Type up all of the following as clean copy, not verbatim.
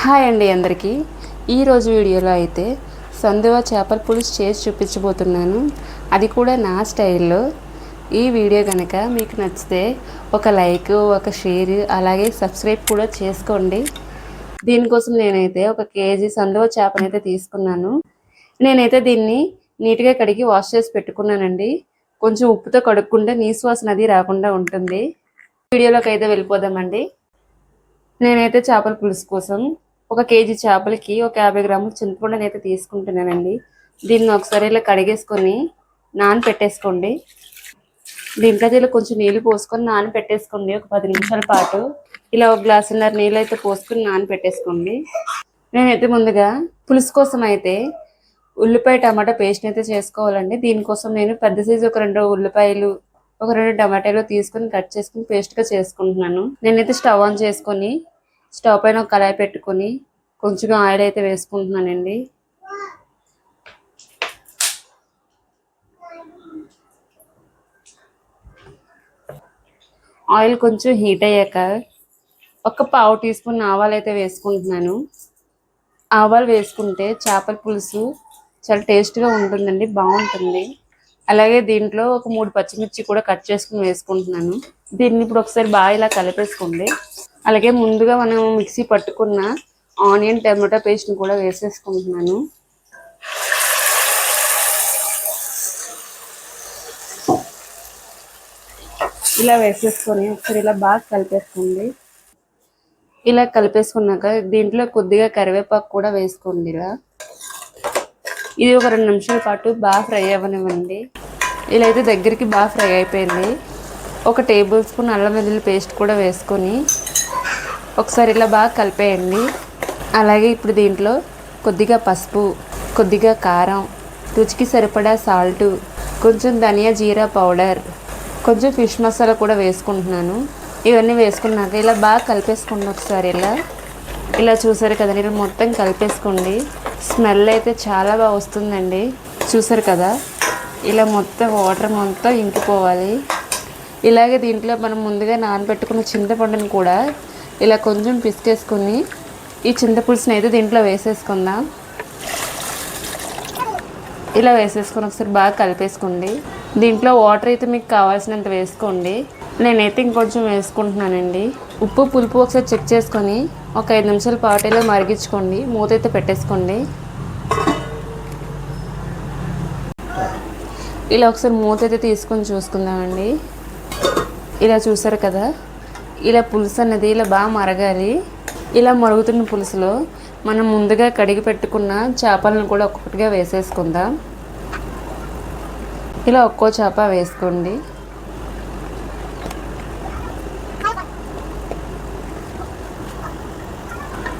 Hi అండి అందరికీ. ఈరోజు వీడియోలో అయితే సందువ చేపల పులుసు చేసి చూపించబోతున్నాను, అది కూడా నా స్టైల్లో. ఈ వీడియో కనుక మీకు నచ్చితే ఒక లైక్, ఒక షేర్, అలాగే సబ్స్క్రైబ్ కూడా చేసుకోండి. దీనికోసం నేనైతే 1 కేజీ సందువ చేపనైతే తీసుకున్నాను. నేనైతే దీన్ని నీట్గా కడిగి వాష్ చేసి పెట్టుకున్నానండి. కొంచెం ఉప్పుతో కడుక్కుంటే నీసు వాసన అది రాకుండా ఉంటుంది. వీడియోలోకి అయితే వెళ్ళిపోదామండి. నేనైతే చేపల పులుసు కోసం 1 కేజీ చేపలకి ఒక 50 గ్రాముల చింతపండుని అయితే తీసుకుంటున్నానండి. దీన్ని ఒకసారి ఇలా కడిగేసుకొని నానపెట్టేసుకోండి. దీంట్లో ఇలా కొంచెం నీళ్ళు పోసుకొని నానపెట్టేసుకోండి. ఒక 10 నిమిషాల పాటు ఇలా 1 గ్లాసున్నర నీళ్ళు అయితే పోసుకొని నానపెట్టేసుకోండి. నేనైతే ముందుగా పులుసు కోసం అయితే ఉల్లిపాయ టమాటా పేస్ట్ అయితే చేసుకోవాలండి. దీనికోసం నేను పెద్ద సైజు ఒక 2 ఉల్లిపాయలు, ఒక 2 టమాటాలు తీసుకొని కట్ చేసుకుని పేస్ట్గా చేసుకుంటున్నాను. నేనైతే స్టవ్ ఆన్ చేసుకొని స్టవ్ పైన ఒక కళాయి పెట్టుకొని కొంచెం ఆయిల్ అయితే వేసుకుంటున్నానండి. ఆయిల్ కొంచెం హీట్ అయ్యాక ఒక పావు టీ స్పూన్ ఆవాలు అయితే వేసుకుంటున్నాను. ఆవాలు వేసుకుంటే చేపల పులుసు చాలా టేస్ట్గా ఉంటుందండి, బాగుంటుంది. అలాగే దీంట్లో ఒక 3 పచ్చిమిర్చి కూడా కట్ చేసుకుని వేసుకుంటున్నాను. దీన్ని ఇప్పుడు ఒకసారి బాగా ఇలా కలిపేసుకోండి. అలాగే ముందుగా మనం మిక్సీ పట్టుకున్న ఆనియన్ టమాటో పేస్ట్ని కూడా వేసేసుకుంటున్నాను. ఇలా వేసేసుకొని ఒకసారి ఇలా బాగా కలిపేసుకోండి. ఇలా కలిపేసుకున్నాక దీంట్లో కొద్దిగా కరివేపాకు కూడా వేసుకోండి. ఇది ఒక 2 నిమిషాల పాటు బాగా ఫ్రై అవ్వనివ్వండి. ఇలా అయితే దగ్గరికి బాగా ఫ్రై అయిపోయింది. 1 టేబుల్ స్పూన్ అల్లం వెల్లుల్లి పేస్ట్ కూడా వేసుకొని ఒకసారి ఇలా బాగా కలిపేయండి. అలాగే ఇప్పుడు దీంట్లో కొద్దిగా పసుపు, కొద్దిగా కారం, రుచికి సరిపడా సాల్టు, కొంచెం ధనియా జీరా పౌడర్, కొంచెం ఫిష్ మసాలా కూడా వేసుకుంటున్నాను. ఇవన్నీ వేసుకున్నాక ఇలా బాగా కలిపేసుకోండి. ఒకసారి ఇలా చూసారు కదండి, ఇలా మొత్తం కలిపేసుకోండి. స్మెల్ అయితే చాలా బాగా వస్తుందండి. చూసారు కదా, ఇలా మొత్తం వాటర్ మొత్తం ఇంకిపోవాలి. ఇలాగే దీంట్లో మనం ముందుగా నానబెట్టుకున్న చింతపండుని కూడా ఇలా కొంచెం పిసికేసుకొని ఈ చింతపులుసుని అయితే దీంట్లో వేసేసుకుందాం. ఇలా వేసేసుకొని ఒకసారి బాగా కలిపేసుకోండి. దీంట్లో వాటర్ అయితే మీకు కావాల్సినంత వేసుకోండి. నేనైతే ఇంకొంచెం వేసుకుంటున్నానండి. ఉప్పు పులుపు ఒకసారి చెక్ చేసుకొని ఒక 5 నిమిషాల పాటు ఇలా మరిగించుకోండి. మూత అయితే పెట్టేసుకోండి. ఇలా ఒకసారి మూత అయితే తీసుకొని చూసుకుందామండి. ఇలా చూసారు కదా, ఇలా పులుసు అనేది ఇలా బాగా మరగాలి. ఇలా మరుగుతున్న పులుసులో మనం ముందుగా కడిగి పెట్టుకున్న చేపలను కూడా ఒక్కొక్కటిగా వేసేసుకుందాం. ఇలా ఒక్కో చేప వేసుకోండి.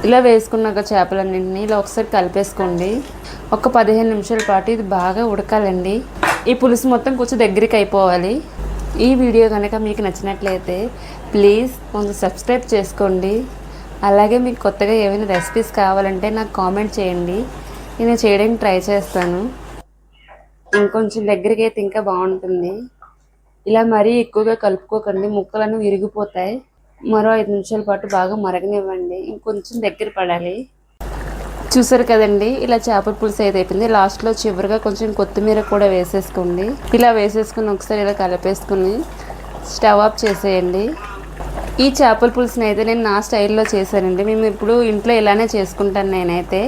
ఇలా వేసుకున్నాక చేపలన్నింటినీ ఇలా ఒకసారి కలిపేసుకోండి. ఒక 15 నిమిషాల పాటు ఇది బాగా ఉడకాలండి. ఈ పులుసు మొత్తం కొంచెం దగ్గరికి అయిపోవాలి. ఈ వీడియో కనుక మీకు నచ్చినట్లయితే ప్లీజ్ కొంచెం సబ్స్క్రైబ్ చేసుకోండి. అలాగే మీకు కొత్తగా ఏమైనా రెసిపీస్ కావాలంటే నాకు కామెంట్ చేయండి, నేను చేయడానికి ట్రై చేస్తాను. ఇంకొంచెం దగ్గరికి అయితే ఇంకా బాగుంటుంది. ఇలా మరీ ఎక్కువగా కలుపుకోకండి, ముక్కలను విరిగిపోతాయి. మరో 5 నిమిషాల పాటు బాగా మరగనివ్వండి. ఇంకొంచెం దగ్గర పడాలి. చూసారు కదండి, ఇలా చేపల పులుసు అయితే అయిపోయింది. లాస్ట్లో చివరిగా కొంచెం కొత్తిమీర కూడా వేసేసుకోండి. ఇలా వేసేసుకుని ఒకసారి ఇలా కలిపేసుకుని స్టవ్ ఆఫ్ చేసేయండి. ఈ చేపల పులుసుని అయితే నేను నా స్టైల్లో చేశానండి. మేము ఇప్పుడు ఇంట్లో ఇలానే చేసుకుంటాను నేనైతే.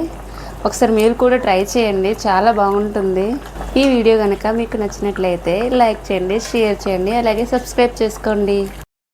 ఒకసారి మీరు కూడా ట్రై చేయండి, చాలా బాగుంటుంది. ఈ వీడియో కనుక మీకు నచ్చినట్లయితే లైక్ చేయండి, షేర్ చేయండి, అలాగే సబ్స్క్రైబ్ చేసుకోండి.